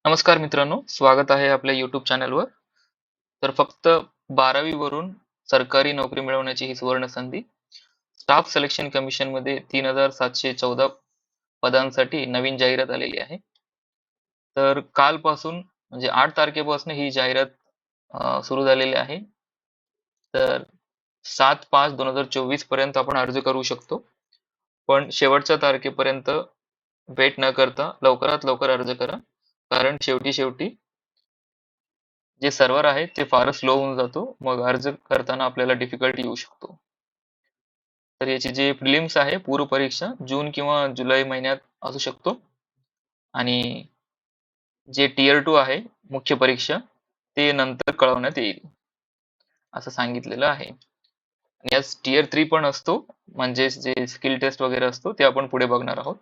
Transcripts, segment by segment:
नमस्कार मित्रांनो, स्वागत आहे आपल्या YouTube चॅनलवर. तर फक्त 12वी वरून सरकारी नोकरी मिळवण्याची ही सुवर्ण संधी. स्टाफ सिलेक्शन कमिशनमध्ये 3,714 पदांसाठी नवीन जाहिरात आलेली आहे. तर कालपासून म्हणजे 8 तारखेपासून ही जाहिरात सुरू झालेली आहे. तर 7/5/2024 पर्यंत आपण अर्ज करू शकतो. पण शेवटच्या तारखेपर्यंत वेट न करता लवकरात लवकर अर्ज करा. कारण शेवटी जे सर्व्हर आहे ते फारच स्लो होऊन जातो. मग अर्ज करताना आपल्याला डिफिकल्टी येऊ शकतो. तर याची जे प्रिलिम्स आहे पूर्व परीक्षा जून किंवा जुलै महिन्यात असू शकतो आणि जे टियर 2 आहे मुख्य परीक्षा ते नंतर कळवण्यात येईल असं सांगितलेलं आहे. आणि यात टियर 3 पण असतो म्हणजे जे स्किल टेस्ट वगैरे असतो ते आपण पुढे बघणार आहोत.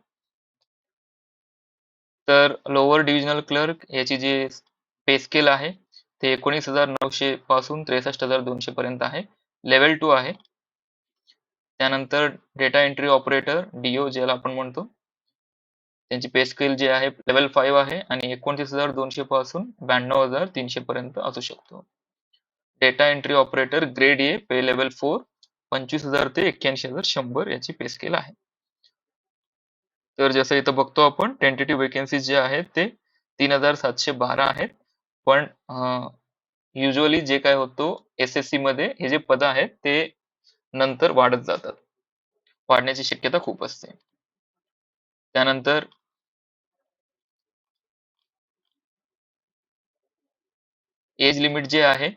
तर लोअर डिव्हिजनल क्लर्क याची जे पे स्केल आहे ते 19,900 पासून 63,200 पर्यंत आहे. लेव्हल 2 आहे. त्यानंतर डेटा एंट्री ऑपरेटर DO ज्याला आपण म्हणतो त्यांची पे स्केल जी आहे लेव्हल 5 आहे आणि 29,200 पासून 92,300 पर्यंत असू शकतो. Data entry operator grade A pay level 4 25,000 ते 81,100 याची पे स्केल आहे. तर जसं इथं बघतो आपण टेंटेटिव्ह वेकेन्सीज जे आहेत ते 3,712 आहेत. पण युजुअली जे काय होतो SSC मध्ये हे जे पद आहेत ते नंतर वाढत जातात. वाढण्याची शक्यता खूप असते. त्यानंतर एज लिमिट जे आहे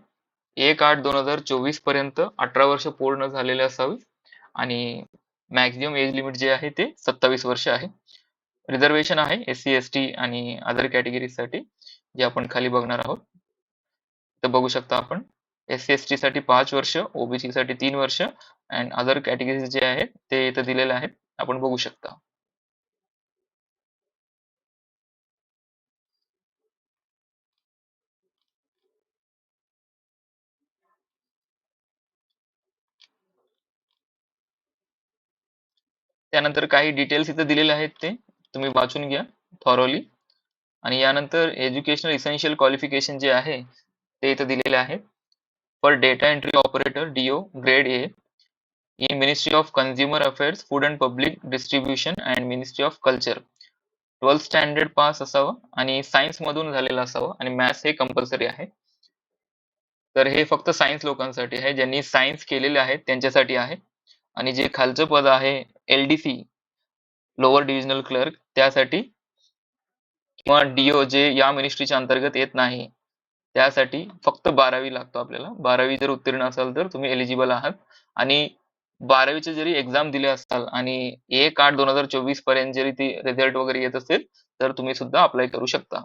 1/8/2024 पर्यंत 18 वर्ष पूर्ण झालेले असावी आणि मॅक्झिमम एज लिमिट जे आहे ते 27 वर्ष आहे. रिझर्वेशन आहे SC, ST आणि अदर कॅटेगरीजसाठी जे आपण खाली बघणार आहोत. इथं बघू शकता आपण SC, ST साठी 5 वर्ष, OBC साठी 3 वर्ष आणि अदर कॅटेगरीज जे आहेत ते इथं दिलेले आहेत. आपण बघू शकता. त्यानंतर काही डिटेल्स इथे दिलेले आहेत ते तुम्ही वाचून घ्या थॉरोली. आणि यानंतर एज्युकेशनल इसेन्शियल क्वालिफिकेशन जे आहे ते इथं दिलेले आहेत. For data entry operator DO grade A in ministry of consumer affairs, food and public distribution and ministry of culture 12th standard pass असावं आणि सायन्स मधून झालेलं असावं आणि मॅथ्स हे कंपल्सरी आहे. तर हे फक्त सायन्स लोकांसाठी आहे. ज्यांनी सायन्स केलेले आहेत त्यांच्यासाठी आहे. आणि जे खालचं पद आहे LDC लोअर डिव्हिजनल क्लर्क त्यासाठी किंवा DO जे या मिनिस्ट्रीच्या अंतर्गत येत नाही त्यासाठी फक्त 12वी लागतो आपल्याला. 12वी जर उत्तीर्ण असाल तर तुम्ही एलिजिबल आहात आणि 12वीचे जरी एक्झाम दिले असाल आणि 1/8/2024 पर्यंत जरी ती रिझल्ट वगैरे येत असेल तर तुम्ही सुद्धा अप्लाय करू शकता.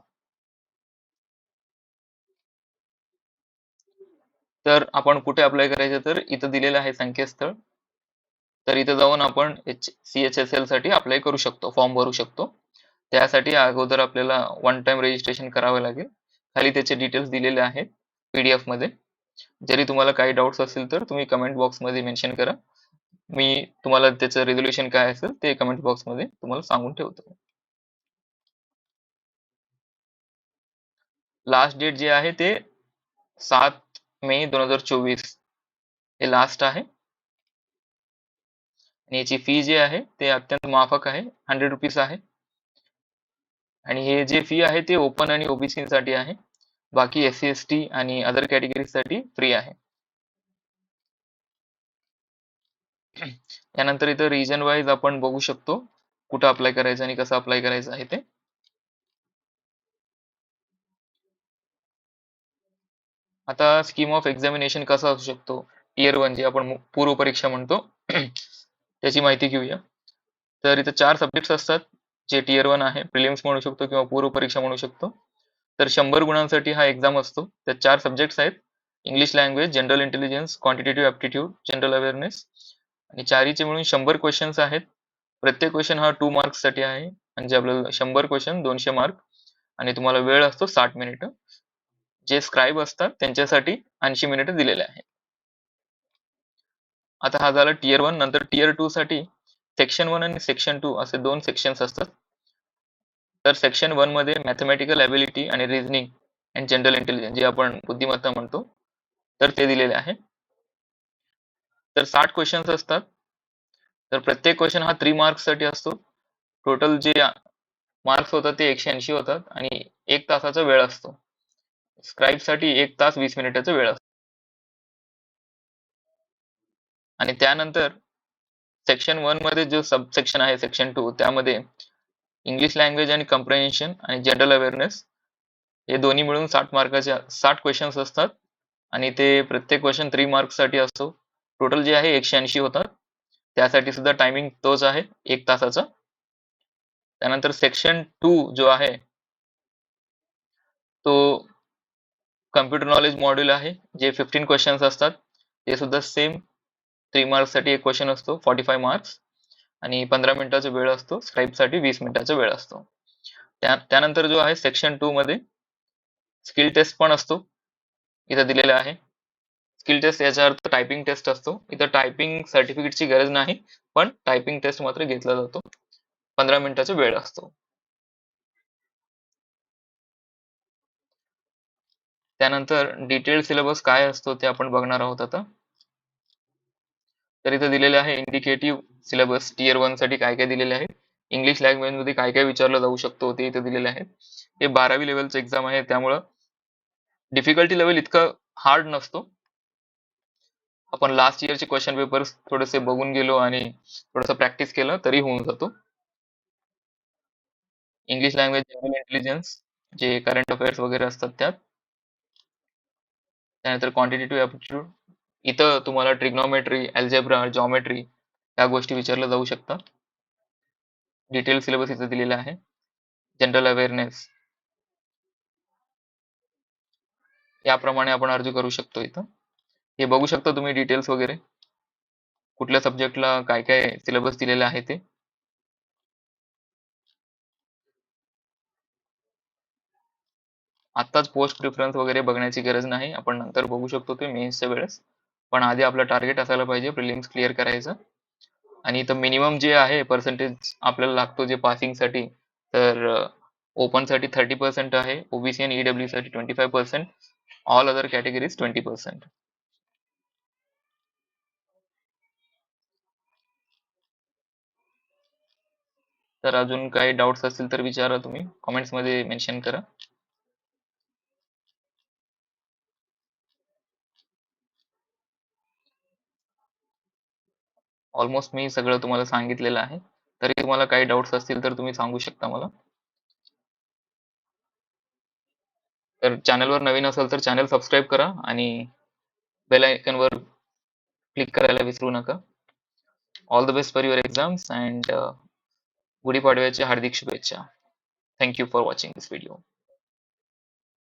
तर आपण कुठे अप्लाय करायचं तर इथं दिलेलं आहे संकेतस्थळ. तर इथं जाऊन आपण CHSL साठी अप्लाय करू शकतो, फॉर्म भरू शकतो. त्यासाठी अगोदर आपल्याला वन टाइम रजिस्ट्रेशन करावं लागेल. खाली त्याचे डिटेल्स दिलेले आहेत PDF मध्ये. जरी तुम्हाला काही डाउट्स असतील तर तुम्ही कमेंट बॉक्समध्ये मेन्शन करा. मी तुम्हाला त्याचं रिझोल्यूशन काय असेल ते कमेंट बॉक्समध्ये तुम्हाला सांगून ठेवतो. लास्ट डेट जे आहे ते 7 मे 2024 हे लास्ट आहे. आणि याची फी जी आहे ते अत्यंत माफक आहे, 100 रुपीज आहे. आणि हे जे फी आहे ते ओपन आणि OBC साठी आहे. बाकी SC, ST आणि अदर कॅटेगरी साठी फ्री आहे. यानंतर इथं रिजन वाईज आपण बघू शकतो कुठं अप्लाय करायचं आणि कसं अप्लाय करायचं आहे ते. आता स्कीम ऑफ एक्झामिनेशन कसा असू शकतो टियर 1 जे आपण पूर्व परीक्षा म्हणतो त्याची माहिती घेऊया. तर इथं 4 सब्जेक्ट्स असतात जे टियर 1 आहे, प्रिलिम्स म्हणू शकतो किंवा पूर्व परीक्षा म्हणू शकतो. तर 100 गुणांसाठी हा एक्झाम असतो. त्यात 4 सब्जेक्ट्स आहेत. English language, general intelligence, quantitative aptitude, general awareness आणि चारीचे मिळून 100 क्वेश्चन्स आहेत. प्रत्येक क्वेश्चन हा 2 मार्क्ससाठी आहे. म्हणजे आपल्याला 100 क्वेश्चन 200 मार्क आणि तुम्हाला वेळ असतो 60 मिनिटं. जे स्क्राईब असतात त्यांच्यासाठी 80 मिनिटं दिलेले आहेत. आता हा झाला टियर 1. नंतर टियर 2 साठी सेक्शन 1 आणि सेक्शन 2 असे 2 सेक्शन्स असतात. तर सेक्शन 1 मध्ये मॅथमॅटिकल ॲबिलिटी आणि रिझनिंग अँड जनरल इंटेलिजन्स जे आपण बुद्धिमत्ता म्हणतो, तर ते दिलेले आहे. तर 60 क्वेश्चन्स असतात. तर प्रत्येक क्वेश्चन हा 3 मार्क्ससाठी असतो. टोटल जे मार्क्स होतात ते 180 होतात आणि 1 तासाचा वेळ असतो. स्क्राईबसाठी 1 तास 20 मिनिटाचा वेळ असतो. आणि त्यानंतर सेक्शन 1 मध्ये जो सब सेक्शन आहे सेक्शन 2 त्यामध्ये इंग्लिश लँग्वेज आणि कम्प्रेन्शन आणि जनरल अवेअरनेस हे दोन्ही मिळून 60 मार्काचे 60 क्वेश्चन्स असतात आणि ते प्रत्येक क्वेश्चन 3 मार्क्ससाठी असतो. टोटल जे आहे 180 होतात. त्यासाठी सुद्धा टायमिंग तोच आहे 1 तासाचा. त्यानंतर सेक्शन 2 जो आहे तो कम्प्युटर नॉलेज मॉड्यूल आहे, जे 15 क्वेश्चन्स असतात. ते सुद्धा सेम 3 मार्क्ससाठी एक क्वेश्चन असतो, 45 मार्क्स आणि 15 मिनिटाचा वेळ असतो. स्क्राईबसाठी 20 मिनिटाचा वेळ असतो. त्यानंतर जो आहे सेक्शन 2 मध्ये स्किल टेस्ट पण असतो. इथं दिलेला आहे. स्किल टेस्ट याचा अर्थ टायपिंग टेस्ट असतो. इथं टायपिंग सर्टिफिकेटची गरज नाही, पण टायपिंग टेस्ट मात्र घेतला जातो. 15 मिनिटाचा वेळ असतो. त्यानंतर डिटेल सिलेबस काय असतो ते आपण बघणार आहोत आता. तर इथं दिलेले आहे इंडिकेटिव्ह सिलेबस टियर 1 साठी काय काय दिलेले आहे. इंग्लिश लँग्वेज मध्ये काय काय विचारलं जाऊ शकतो ते इथं दिलेले आहे. हे 12वी लेवलचं एक्झाम आहे, त्यामुळं डिफिकल्टी लेवल इतकं हार्ड नसतो. आपण लास्ट इयरचे क्वेश्चन पेपर्स थोडेसे बघून गेलो आणि थोडंसं प्रॅक्टिस केलं तरी होऊन जातो. इंग्लिश लँग्वेज जनरल इंटेलिजन्स जे करंट अफेअर्स वगैरे असतात त्यात. त्यानंतर क्वांटिटेटिव्ह ॲप्टिट्यूड इथं तुम्हाला ट्रिग्नॉमेट्री, अल्जेब्रा, जॉमेट्री या गोष्टी विचारल्या जाऊ शकतात. डिटेल सिलेबस इथं दिलेला आहे. जनरल अवेअरनेस याप्रमाणे आपण अर्ज करू शकतो इथं. हे बघू शकता तुम्ही डिटेल्स वगैरे. कुठल्या सब्जेक्टला काय काय सिलेबस दिलेला आहे ते. आत्ताच पोस्ट प्रिफरन्स वगैरे बघण्याची गरज नाही. आपण नंतर बघू शकतो ते मेन्सच्या वेळेस. पण आधी आपलं टार्गेट असायला पाहिजे प्रिलिम्स क्लिअर करायचं. आणि इथं मिनिमम जे आहे पर्सेंटेज आपल्याला लागतो जे पासिंगसाठी, तर ओपनसाठी 30% आहे, ओबीसी आणि ईडब्ल्यू साठी 25%, ऑल अदर कॅटेगरीज 20%. तर अजून काही डाऊट्स असतील तर विचारा तुम्ही, कमेंट्स मध्ये मेन्शन करा. ऑलमोस्ट मी सगळं तुम्हाला सांगितलेलं आहे. तरी तुम्हाला काही डाऊट्स असतील तर तुम्ही सांगू शकता मला. तर चॅनलवर नवीन असाल तर चॅनल सबस्क्राईब करा आणि बेल आयकॉनवर क्लिक करायला विसरू नका. All the best for your exams and गुढीपाडव्याच्या हार्दिक शुभेच्छा. Thank you for watching this video.